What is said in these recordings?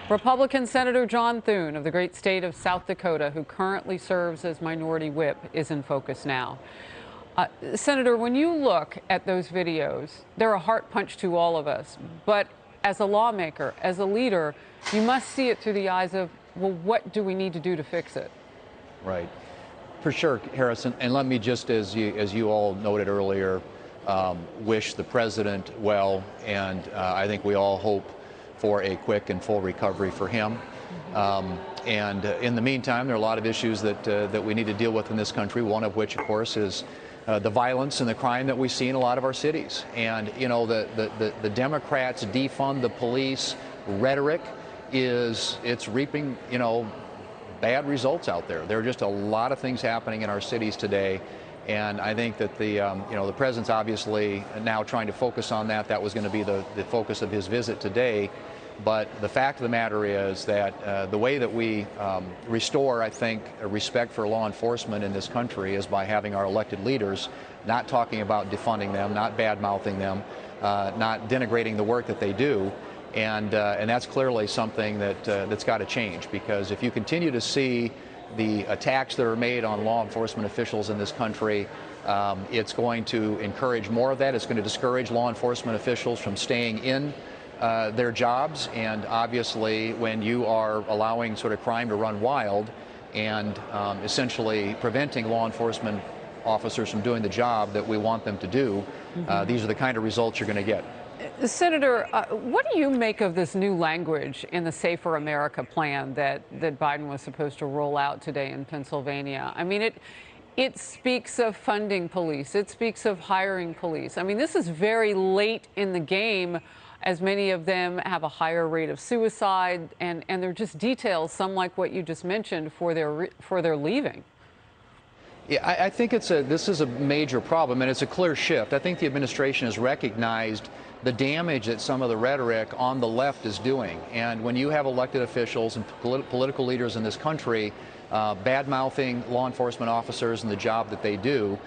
Republican Senator John Thune of the great state of South Dakota, who currently serves as minority whip, is in focus now. Senator, when you look at those videos, they're a heart punch to all of us. But as a lawmaker, as a leader, you must see it through the eyes of, well, what do we need to do to fix it? Right. For sure, Harrison. And let me just, as you all noted earlier, wish the president well. And I think we all hope for a quick and full recovery for him. And in the meantime, there are a lot of issues that we need to deal with in this country, one of which, of course, is the violence and the crime that we see in a lot of our cities. And, you know, the Democrats defund the police rhetoric it's reaping, you know, bad results out there. There are just a lot of things happening in our cities today. And I think that the president's obviously now trying to focus on that. That was going to be the focus of his visit today. But the fact of the matter is that the way that we restore, I think, a respect for law enforcement in this country is by having our elected leaders not talking about defunding them, not bad-mouthing them, not denigrating the work that they do. And that's clearly something that's got to change, because if you continue to see the attacks that are made on law enforcement officials in this country, it's going to encourage more of that. It's going to discourage law enforcement officials from staying in their jobs. And obviously, when you are allowing sort of crime to run wild and essentially preventing law enforcement officers from doing the job that we want them to do, these are the kind of results you're going to get. Senator, what do you make of this new language in the Safer America plan that Biden was supposed to roll out today in Pennsylvania? I mean, it speaks of funding police. It speaks of hiring police. I mean, this is very late in the game, as many of them have a higher rate of suicide, and they're just details, some like what you just mentioned, for their leaving. Yeah, I think this is a major problem, and it's a clear shift. I think the administration has recognized the damage that some of the rhetoric on the left is doing. And when you have elected officials and political leaders in this country bad-mouthing law enforcement officers and the job that they do,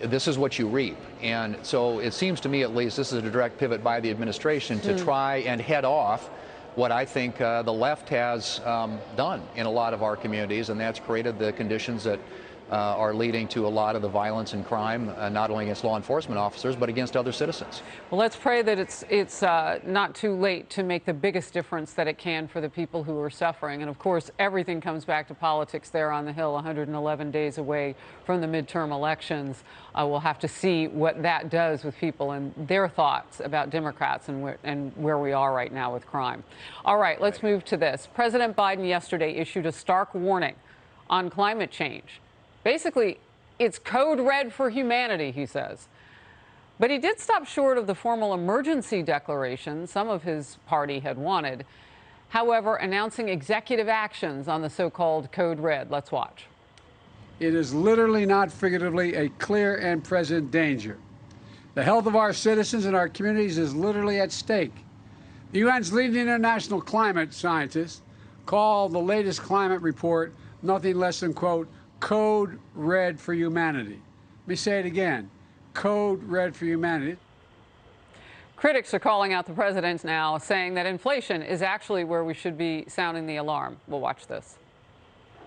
this is what you reap. And so it seems to me, at least, this is a direct pivot by the administration to try and head off what I think the left has done in a lot of our communities, and that's created the conditions that are leading to a lot of the violence and crime, not only against law enforcement officers, but against other citizens. Well, let's pray that it's not too late to make the biggest difference that it can for the people who are suffering. And of course, everything comes back to politics there on the Hill, 111 days away from the midterm elections. We'll have to see what that does with people and their thoughts about Democrats and where we are right now with crime. All right, let's move to this. President Biden yesterday issued a stark warning on climate change. Basically, it's code red for humanity, he says. But he did stop short of the formal emergency declaration some of his party had wanted. However, announcing executive actions on the so-called code red. Let's watch. It is literally, not figuratively, a clear and present danger. The health of our citizens and our communities is literally at stake. The UN's leading international climate scientists call the latest climate report nothing less than, quote, code red for humanity. Let me say it again. Code red for humanity. Critics are calling out the president now, saying that inflation is actually where we should be sounding the alarm. We'll watch this.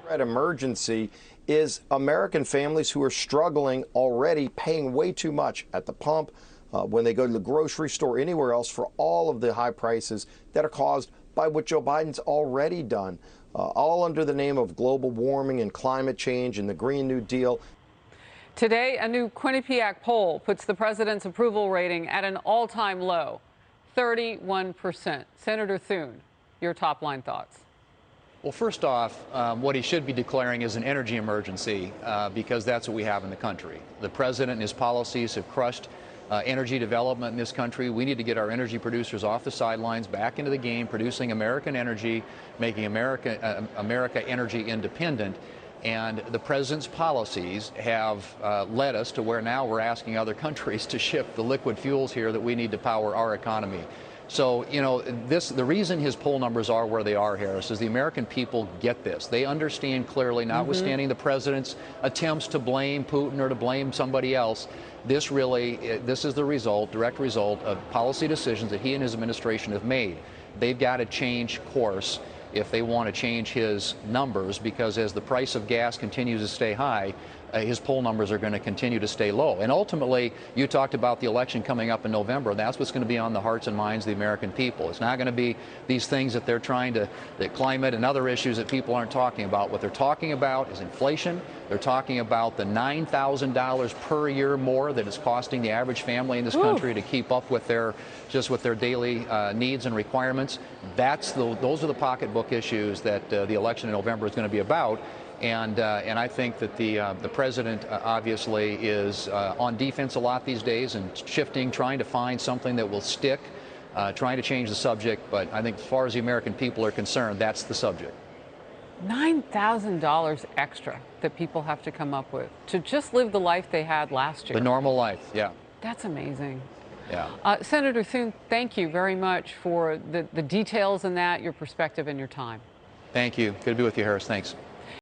Red emergency is American families who are struggling already, paying way too much at the pump, when they go to the grocery store, anywhere else, for all of the high prices that are caused by what Joe Biden's already done. All under the name of global warming and climate change and the Green New Deal. Today, a new Quinnipiac poll puts the president's approval rating at an all-time low, 31%. Senator Thune, your top-line thoughts. Well, first off, what he should be declaring is an energy emergency, because that's what we have in the country. The president and his policies have crushed energy development in this country. We need to get our energy producers off the sidelines, back into the game, producing American energy, making America energy independent. And the president's policies have led us to where now we're asking other countries to ship the liquid fuels here that we need to power our economy. So, you know, the reason his poll numbers are where they are, Harris, is the American people get this. They understand clearly, notwithstanding the president's attempts to blame Putin or to blame somebody else, this is the result, direct result of policy decisions that he and his administration have made. They've got to change course. if they want to change his numbers, because as the price of gas continues to stay high, his poll numbers are going to continue to stay low. And ultimately, you talked about the election coming up in November. That's what's going to be on the hearts and minds of the American people. It's not going to be these things that they're trying to, the climate and other issues that people aren't talking about. What they're talking about is inflation. They're talking about the $9,000 per year more that is costing the average family in this country to keep up with their daily needs and requirements. Those are the pocketbook issues that the election in November is going to be about. And I think that the president obviously is on defense a lot these days and shifting, trying to find something that will stick, trying to change the subject. But I think as far as the American people are concerned, that's the subject. $9,000 extra that people have to come up with to just live the life they had last year. The normal life, yeah. That's amazing. Yeah. Senator Thune, thank you very much for the details in that, your perspective, and your time. Thank you. Good to be with you, Harris. Thanks.